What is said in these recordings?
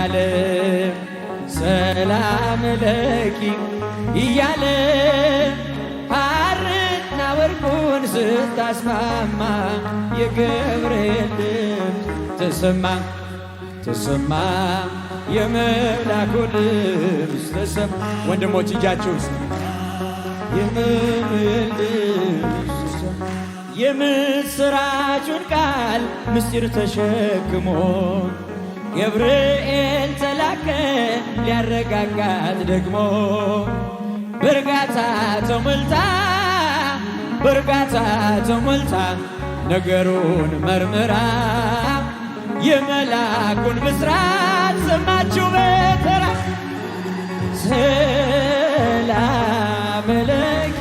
እያለ ሰላም ለኪ እያለ ሐርና ወርቁን ስታስማማ የገብርኤል ድምፅ ተሰማ ተሰማ የመላኩ ድምፅ ተሰማ። ወንድሞች እጃችሁ ውስጥ የገብርኤል ድምፅ ተሰማ። የምስራቹን ቃል ምስጢር ተሸክሞ ገብርኤል ተላከ ሊያረጋጋት ደግሞ በእርጋታ ተሞልታ ነገሩን መርምራ የመላኩን ብስራት ሰማችው በተራ ሰላም ለኪ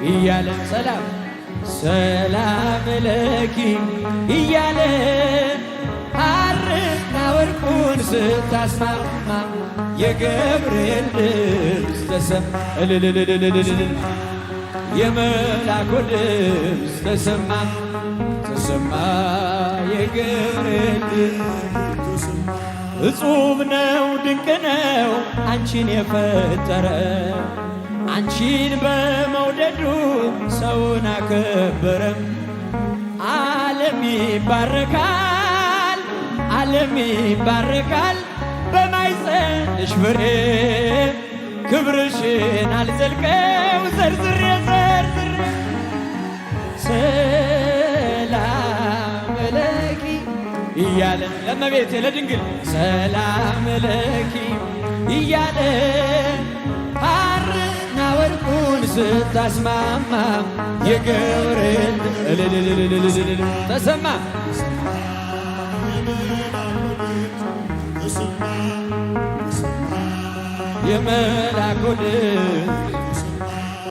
እያለ ሰላም ለኪ እያለ ሐርና ወርቁን ስታስማማ የገብርኤል ድምፅ ተሰማ የመላኩ ድምፅ ተሰማ የገብርኤል ድምፅ። እጹብ ነው ድንቅ ነው አንቺን የፈጠረ አንቺን በመውደዱ ሰውን አከበረ። ዓለም ይባረካል በማኅፀንሽ ፍሬ ክብርሽን አልዘልቀው ዘርዝሬ ሰላም ለኪ እያለ ለእመቤቴ ለድንግል ሰላም ለኪ እያለ ሐርና ወርቁን ስታስማማ የገብርኤል ተሰማ የመላኩ ድምፅ